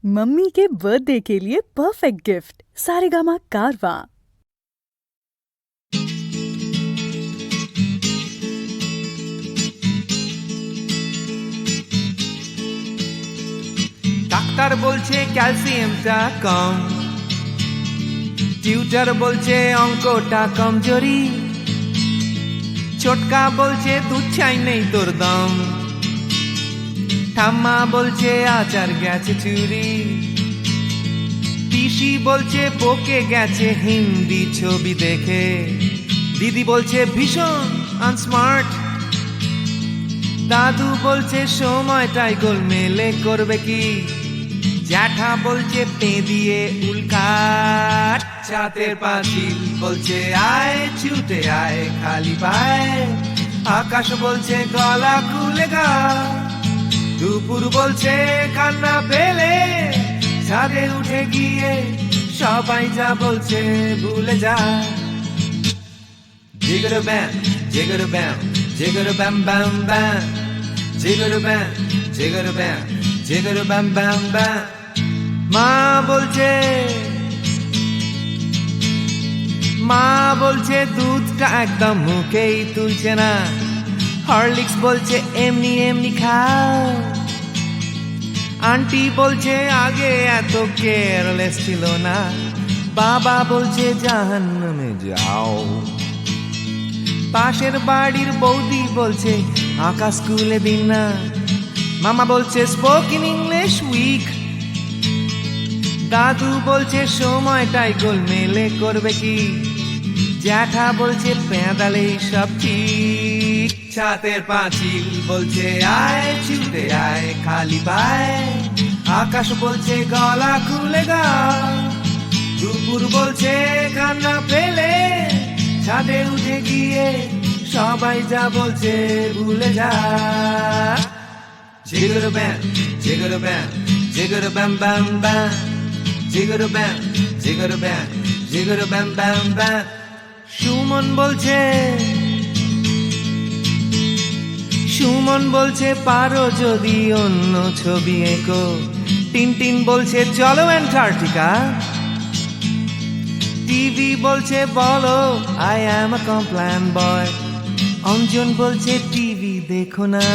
Mummy के birthday के लिए परफेक्ट गिफ्ट सारेगामा कारवां। ডাক্তার বলছে ক্যালসিয়ামটা কম, টিউটার বলছে অঙ্কটা কমজোরি, ছোটকা বলছে দুধ চাই নেই তোর দম, ঠাম্মা বলছে আচার গেছে চুরি, পিসি বলছে বকে গেছে হিন্দি ছবি দেখে, দিদি বলছে ভীষণ আনস্মার্ট, দাদু বলছে সময়টাই গোলমেলে করবে কি, জ্যাঠা বলছে পে দিয়ে উল্কাট, ছাতের পাঁচিল বলছে আয় ছুটে আয় খালি পায়, আকাশ বলছে গলা খুলে গা, দুপুর বলছে কান্না পেলে ছাদে উঠে গিয়ে সবাই যা বলছে ভুলে যা। জিগর ব্যাম জিগর ব্যাম জিগর ব্যাম ব্যাম ব্যাম, জিগর ব্যাম জিগর ব্যাম জিগর ব্যাম ব্যাম ব্যাম। মা বলছে দুধটা একদম মুখেই তুলছে না, হরলিক্স বলছে এমনি এমনি খাও, আন্টি বলছে আগে এত কেয়ারলেস ছিল না, বাবা বলছে জাহান্নামে যাও, পাশের বাড়ির বৌদি বলছে আঁকা স্কুলে দিন না, মামা বলছে স্পোকেন ইংলিশ উইক, দাদু বলছে সময়টাই গোলমেলে করবে কি, জ্যাঠা বলছে পেঁদালেই সব ঠিক, ছাতের পাঁচিল বলছে আয় ছুটে আয় খালি পায়, আকাশ বলছে গলা খুলে গা, দুপুর বলছে কান্না পেলে ছাদে উঠে গিয়ে সবাই যা বলছে ভুলে যা। জিগর ব্যাম জিগর ব্যাম জিগর ব্যাম ব্যাম ব্যাম, জিগর ব্যাম জিগর ব্যাম জিগর ব্যাম ব্যাম ব্যাম। সুমন বলছে পারো যদি অন্য ছবি এঁকো, টিনটিন বলছে চলো অ্যান্টার্কটিকা, টিভি বলছে বলো আই অ্যাম আ কমপ্ল্যান বয়, অঞ্জন বলছে টিভি দেখো না,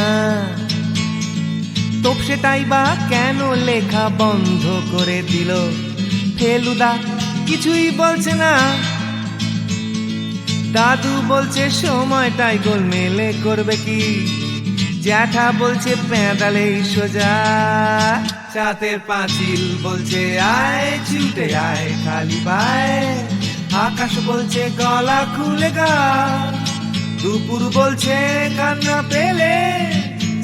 তোপসেটাই বা কেন লেখা বন্ধ করে দিল, ফেলুদা কিছুই বলছে না, দাদু বলছে সময়টাই গোলমেলে করবে কি, জ্যাঠা বলছে পেঁদালেই সোজা, ছাতের পাঁচিল বলছে আয় ছুটে আয় খালি পায়, আকাশ বলছে গলা খুলে গা, দুপুর বলছে কান্না পেলে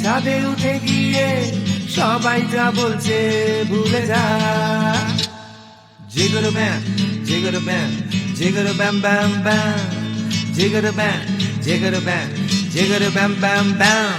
ছাদে উঠে গিয়ে সবাই যা বলছে ভুলে যা। জিগর ব্যাম জিগর ব্যাম জিগর ব্যাম ব্যাম ব্যাম, জিগর ব্যাম জিগর ব্যাম জিগর ব্যাম ব্যাম ব্যাম।